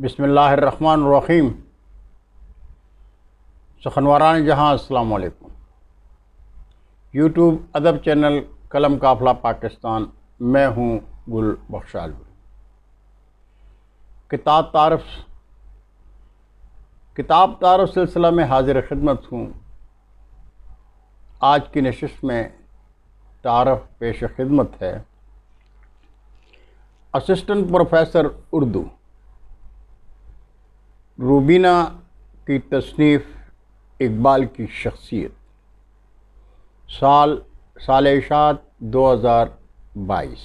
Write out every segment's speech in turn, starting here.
بسم اللہ الرحمن الرحیم۔ سخنواران جہاں السلام علیکم۔ یوٹیوب ادب چینل قلم قافلہ پاکستان، میں ہوں گل بخشال۔ کتاب تعارف سلسلہ میں حاضر خدمت ہوں۔ آج کی نشست میں تعارف پیش خدمت ہے اسسٹنٹ پروفیسر اردو روبینہ کی تصنیف اقبال کی شخصیت، سال اشاعت 2022۔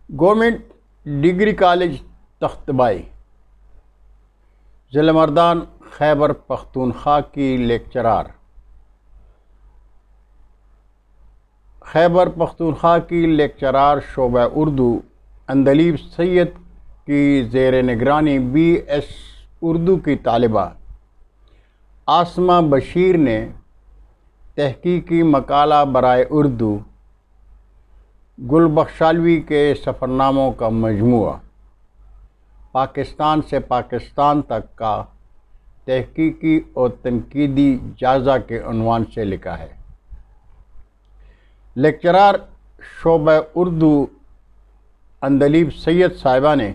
گورنمنٹ ڈگری کالج تختبائی، ضلع مردان، خیبر پختونخوا کی لیکچرار، شعبہ اردو عندلیب سید کی زیر نگرانی بی ایس اردو کی طالبہ عاصمہ بشیر نے تحقیقی مقالہ برائے اردو گل بخشالوی کے سفرناموں کا مجموعہ پاکستان سے پاکستان تک کا تحقیقی اور تنقیدی جائزہ کے عنوان سے لکھا ہے۔ لیکچرار شعبہ اردو عندلیب سید صاحبہ نے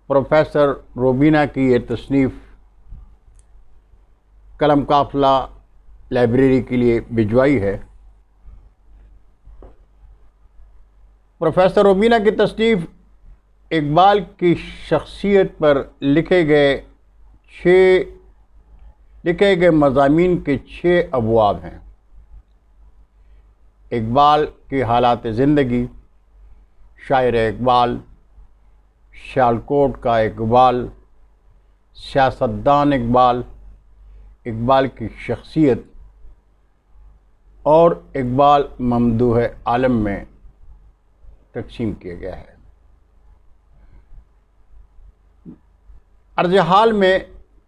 پروفیسر روبینہ کی یہ تصنیف قلم قافلہ لائبریری کے لیے بھجوائی ہے۔ پروفیسر روبینہ کی تصنیف اقبال کی شخصیت پر لکھے گئے مضامین کے 6 ابواب ہیں۔ اقبال کی حالات زندگی، شاعر اقبال، سیالکوٹ کا اقبال، سیاستدان اقبال، اقبال کی شخصیت اور اقبال ممدوح عالم میں تقسیم کیا گیا ہے۔ عرض حال میں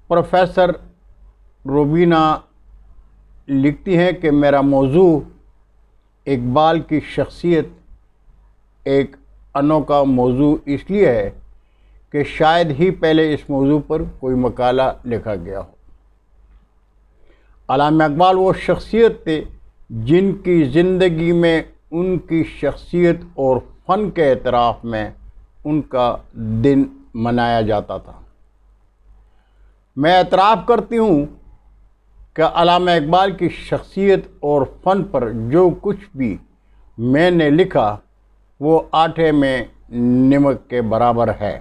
پروفیسر روبینہ لکھتی ہیں کہ میرا موضوع اقبال کی شخصیت ایک انوکھا موضوع اس لیے ہے کہ شاید ہی پہلے اس موضوع پر کوئی مقالہ لکھا گیا ہو۔ علامہ اقبال وہ شخصیت تھے جن کی زندگی میں ان کی شخصیت اور فن کے اعتراف میں ان کا دن منایا جاتا تھا۔ میں اعتراف کرتی ہوں کہ علامہ اقبال کی شخصیت اور فن پر جو کچھ بھی میں نے لکھا وہ آٹے میں نمک کے برابر ہے۔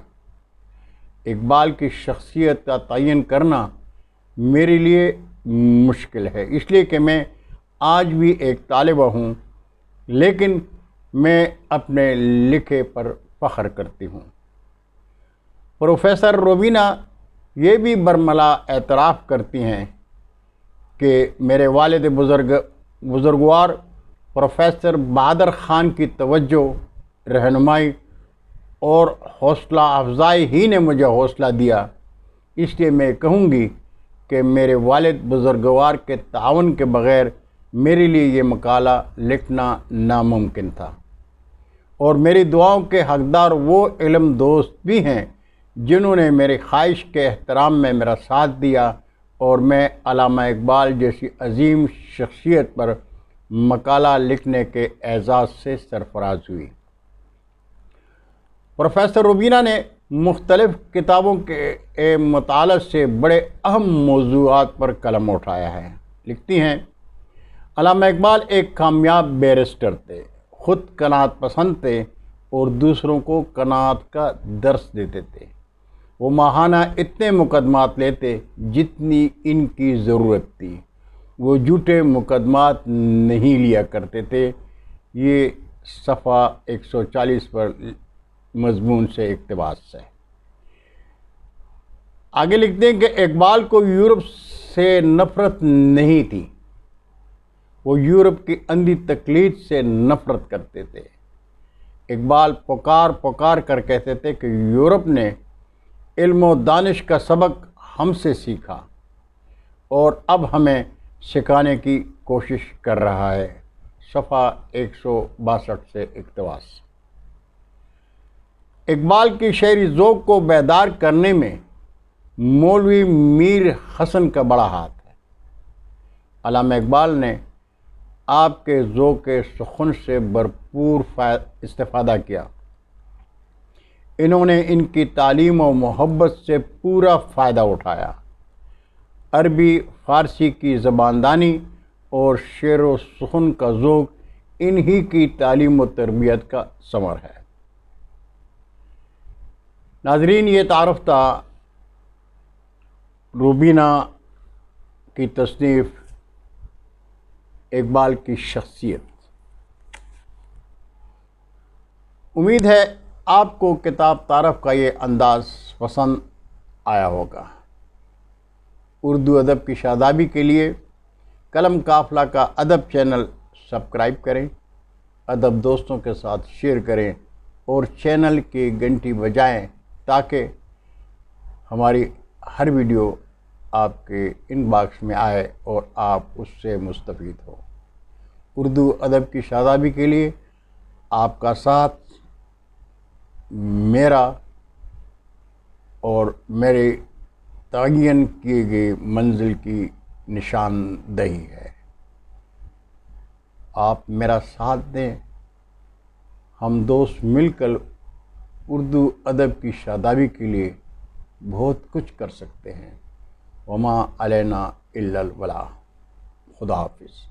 اقبال کی شخصیت کا تعین کرنا میرے لیے مشکل ہے، اس لیے کہ میں آج بھی ایک طالبہ ہوں، لیکن میں اپنے لکھے پر فخر کرتی ہوں۔ پروفیسر روبینہ یہ بھی برملا اعتراف کرتی ہیں کہ میرے والد بزرگوار پروفیسر بہادر خان کی توجہ، رہنمائی اور حوصلہ افزائی ہی نے مجھے حوصلہ دیا، اس لیے میں کہوں گی کہ میرے والد بزرگوار کے تعاون کے بغیر میرے لیے یہ مقالہ لکھنا ناممکن تھا۔ اور میری دعاؤں کے حقدار وہ علم دوست بھی ہیں جنہوں نے میری خواہش کے احترام میں میرا ساتھ دیا اور میں علامہ اقبال جیسی عظیم شخصیت پر مقالہ لکھنے کے اعزاز سے سرفراز ہوئی۔ پروفیسر روبینہ نے مختلف کتابوں کے مطالعہ سے بڑے اہم موضوعات پر قلم اٹھایا ہے۔ لکھتی ہیں، علامہ اقبال ایک کامیاب بیرسٹر تھے، خود قناعت پسند تھے اور دوسروں کو قناعت کا درس دیتے تھے۔ وہ ماہانہ اتنے مقدمات لیتے جتنی ان کی ضرورت تھی، وہ جھوٹے مقدمات نہیں لیا کرتے تھے۔ یہ صفحہ 140 پر مضمون سے اقتباس ہے۔ آگے لکھتے ہیں کہ اقبال کو یورپ سے نفرت نہیں تھی، وہ یورپ کی اندھی تقلید سے نفرت کرتے تھے۔ اقبال پکار کر کہتے تھے کہ یورپ نے علم و دانش کا سبق ہم سے سیکھا اور اب ہمیں سکھانے کی کوشش کر رہا ہے۔ صفحہ 162 سے اقتباس۔ اقبال کی شعری ذوق کو بیدار کرنے میں مولوی میر حسن کا بڑا ہاتھ ہے۔ علامہ اقبال نے آپ کے ذوق سخن سے بھرپور استفادہ کیا۔ انہوں نے ان کی تعلیم و محبت سے پورا فائدہ اٹھایا۔ عربی فارسی کی زباندانی اور شعر و سخن کا ذوق انہی کی تعلیم و تربیت کا ثمر ہے۔ ناظرین، یہ تعارف تھا روبینہ کی تصنیف اقبال کی شخصیت۔ امید ہے آپ کو کتاب تعارف کا یہ انداز پسند آیا ہوگا۔ اردو ادب کی شادابی کے لیے قلم قافلہ کا ادب چینل سبسکرائب کریں، ادب دوستوں کے ساتھ شیئر کریں اور چینل کی گھنٹی بجائیں تاکہ ہماری ہر ویڈیو آپ کے ان باکس میں آئے اور آپ اس سے مستفید ہو۔ اردو ادب کی شادابی کے لیے آپ کا ساتھ میرا اور میرے تعین کیے گئے منزل کی نشاندہی ہے۔ آپ میرا ساتھ دیں، ہم دوست مل کر اردو ادب کی شادابی کے لیے بہت کچھ کر سکتے ہیں۔ وما علینا الا البلاغ۔ خدا حافظ۔